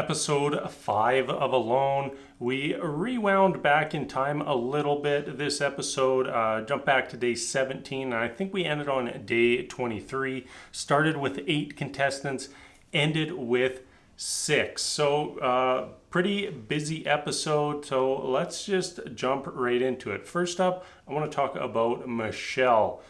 episode 5 of Alone. We rewound back in time a little bit this episode, jumped back to day 17, and I think we ended on day 23. Started with 8 contestants, ended with 6. So, pretty busy episode, so let's just jump right into it. First up, I want to talk about Michelle.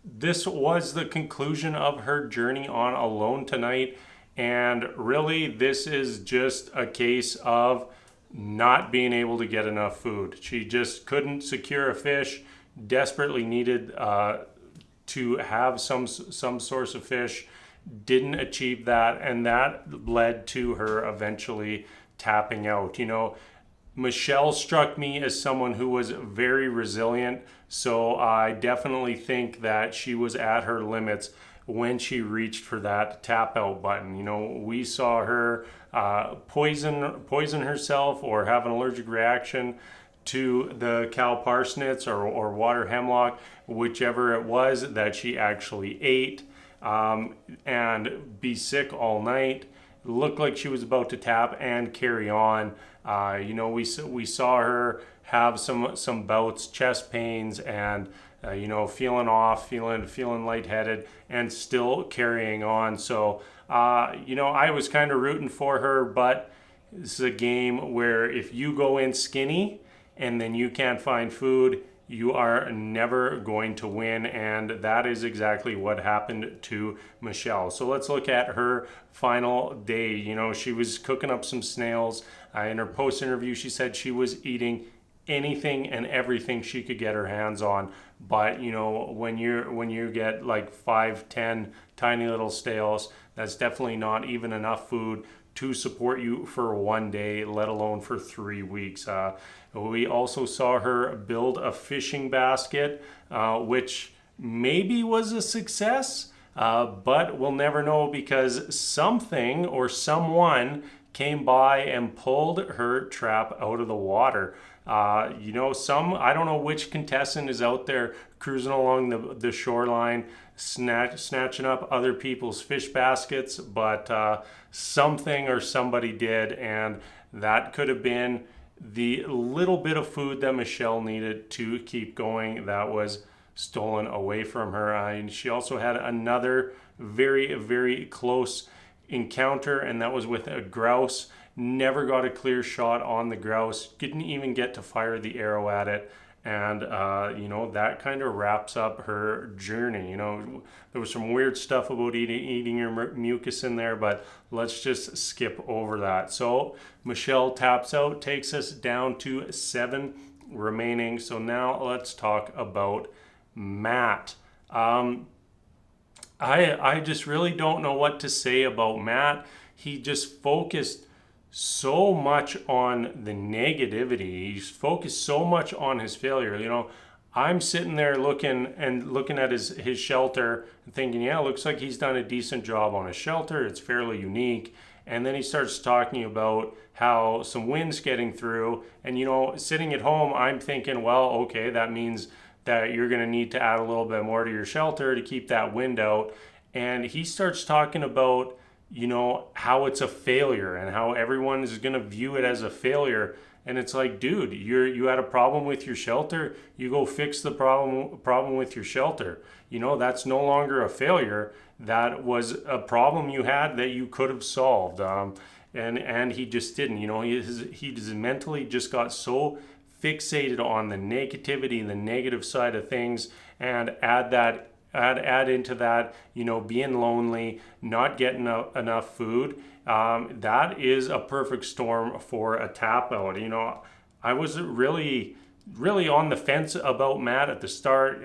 This was the conclusion of her journey on Alone tonight. And really, this is just a case of not being able to get enough food. She just couldn't secure a fish, desperately needed to have some source of fish, didn't achieve that, and that led to her eventually tapping out. You know, Michelle struck me as someone who was very resilient, so I definitely think that she was at her limits when she reached for that tap out button. You know, we saw her poison herself or have an allergic reaction to the cow parsnips or water hemlock, whichever it was that she actually ate, and be sick all night. Looked like she was about to tap and carry on. You know, we saw her have some bouts, chest pains, and you know, feeling off, feeling lightheaded, and still carrying on. So, you know, I was kind of rooting for her, but this is a game where if you go in skinny and then you can't find food, you are never going to win, and that is exactly what happened to Michelle. So let's look at her final day. You know, she was cooking up some snails. In her post-interview, she said she was eating anything and everything she could get her hands on. But you know, when you get like 5-10 tiny little snails, that's definitely not even enough food to support you for one day, let alone for 3 weeks. We also saw her build a fishing basket, which maybe was a success, but we'll never know because something or someone came by and pulled her trap out of the water. You know, I don't know which contestant is out there cruising along the shoreline, snatching up other people's fish baskets, but something or somebody did, and that could have been the little bit of food that Michelle needed to keep going that was stolen away from her. And she also had another very, very close encounter, and that was with a grouse. Never got a clear shot on the grouse, didn't even get to fire the arrow at it. And you know, that kind of wraps up her journey. You know, there was some weird stuff about eating your mucus in there, but let's just skip over that. So Michelle taps out, takes us down to 7 remaining. So now let's talk about Matt. I just really don't know what to say about Matt. He just focused so much on the negativity. He's focused so much on his failure. You know, I'm sitting there looking at his shelter and thinking, yeah, it looks like he's done a decent job on his shelter. It's fairly unique. And then he starts talking about how some wind's getting through. And, you know, sitting at home, I'm thinking, well, okay, that means that you're going to need to add a little bit more to your shelter to keep that wind out. And he starts talking about, you know, how it's a failure and how everyone is going to view it as a failure. And it's like, dude, you had a problem with your shelter, you go fix the problem with your shelter. You know, that's no longer a failure. That was a problem you had that you could have solved. And he just didn't. You know, he just mentally just got so fixated on the negativity and the negative side of things, and add into that, you know, being lonely, not getting enough food. That is a perfect storm for a tap out. You know, I was really on the fence about Matt at the start.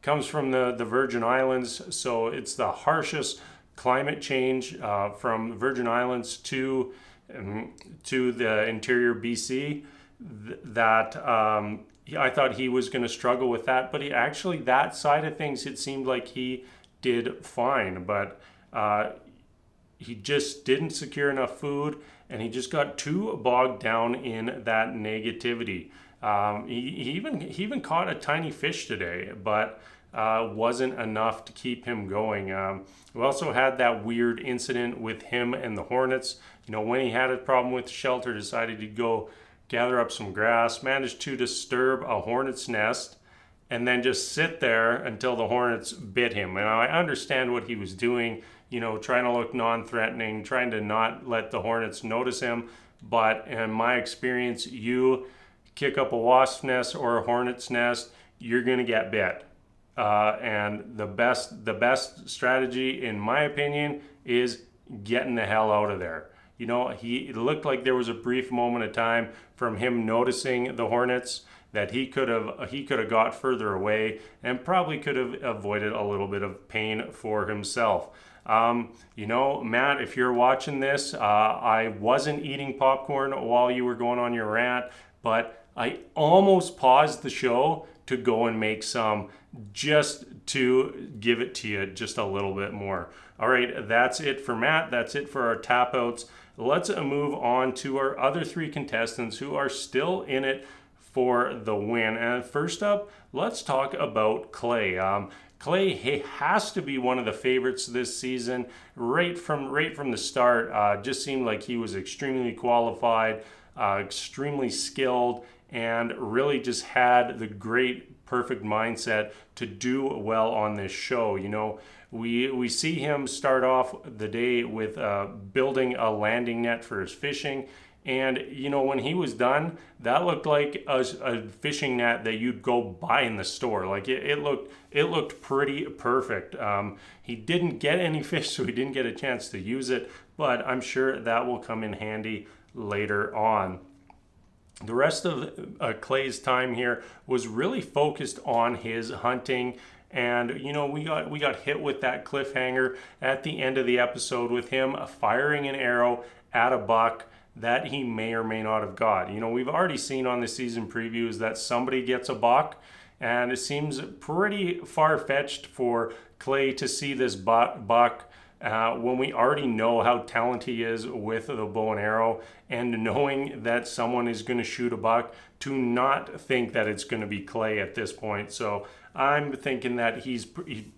Comes from the Virgin Islands, so it's the harshest climate change from Virgin Islands to the interior BC. That I thought he was going to struggle with that, but that side of things, it seemed like he did fine, but he just didn't secure enough food, and he just got too bogged down in that negativity. He even caught a tiny fish today, but wasn't enough to keep him going. We also had that weird incident with him and the Hornets. When he had a problem with shelter, decided to go gather up some grass, managed to disturb a hornet's nest, and then just sit there until the Hornets bit him. And I understand what he was doing, trying to look non-threatening, trying to not let the Hornets notice him. But in my experience, you kick up a wasp's nest or a hornet's nest, you're going to get bit. And the best strategy, in my opinion, is getting the hell out of there. It looked like there was a brief moment of time from him noticing the Hornets that he could have got further away and probably could have avoided a little bit of pain for himself. Matt, if you're watching this, I wasn't eating popcorn while you were going on your rant, but I almost paused the show to go and make some just to give it to you just a little bit more. All right, that's it for Matt. That's it for our tap outs. Let's move on to our other three contestants who are still in it for the win. And first up, let's talk about Clay. Clay, he has to be one of the favorites this season. Right from the start, just seemed like he was extremely qualified, extremely skilled, and really just had the perfect mindset to do well on this show. We see him start off the day with building a landing net for his fishing. And, when he was done, that looked like a fishing net that you'd go buy in the store. Like it looked pretty perfect. He didn't get any fish, so he didn't get a chance to use it, but I'm sure that will come in handy later on. The rest of Clay's time here was really focused on his hunting. And we got hit with that cliffhanger at the end of the episode with him firing an arrow at a buck that he may or may not have got. We've already seen on the season previews that somebody gets a buck, and it seems pretty far-fetched for Clay to see this buck when we already know how talented he is with the bow and arrow, and knowing that someone is going to shoot a buck, to not think that it's going to be Clay at this point. So I'm thinking that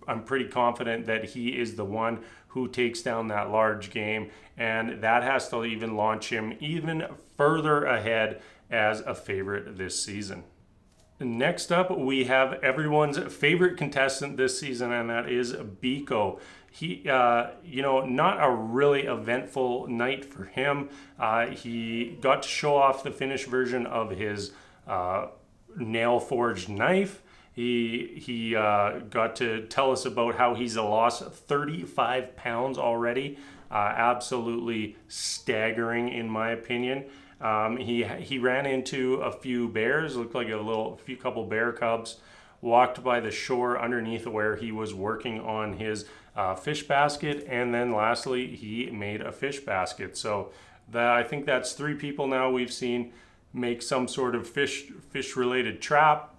I'm pretty confident that he is the one who takes down that large game, and that has to even launch him even further ahead as a favorite this season. Next up, we have everyone's favorite contestant this season, and that is Biko. He, not a really eventful night for him. He got to show off the finished version of his nail-forged knife. He got to tell us about how he's lost 35 pounds already. Absolutely staggering, in my opinion. He ran into a few bears, looked like a couple bear cubs, walked by the shore underneath where he was working on his fish basket, and then lastly, he made a fish basket. So I think that's 3 people now we've seen make some sort of fish-related trap,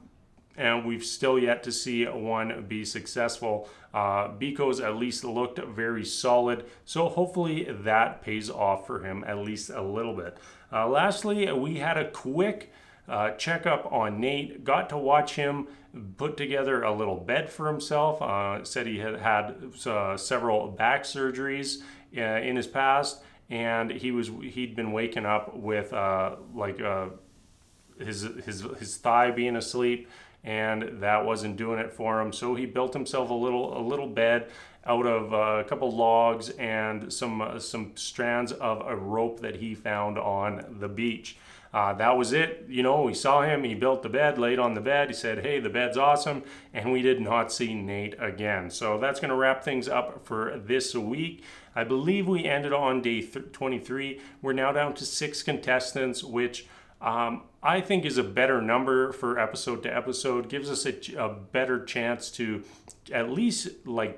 and we've still yet to see one be successful. Biko's at least looked very solid, so hopefully that pays off for him at least a little bit. Lastly, we had a quick checkup on Nate. Got to watch him put together a little bed for himself. Said he had several back surgeries in his past, and he'd been waking up with his thigh being asleep, and that wasn't doing it for him. So he built himself a little bed out of a couple logs and some strands of a rope that he found on the beach. That was it. We saw him, he built the bed, laid on the bed, he said, hey, the bed's awesome, and we did not see Nate again. So that's going to wrap things up for this week. I believe we ended on day 23. We're now down to 6 contestants, which I think is a better number for episode to episode. Gives us a better chance to at least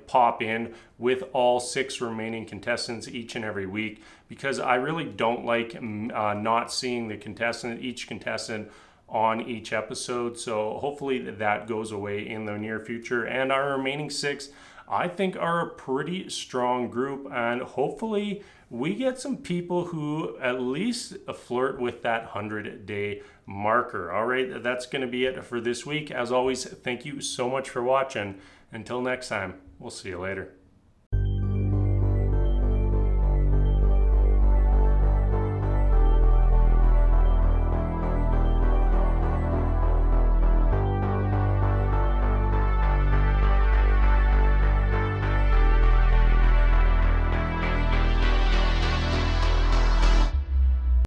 pop in with all 6 remaining contestants each and every week, because I really don't like not seeing each contestant on each episode. So hopefully that goes away in the near future. And our remaining 6, I think are a pretty strong group, and hopefully we get some people who at least flirt with that 100-day marker. All right, that's going to be it for this week. As always, thank you so much for watching. Until next time, we'll see you later.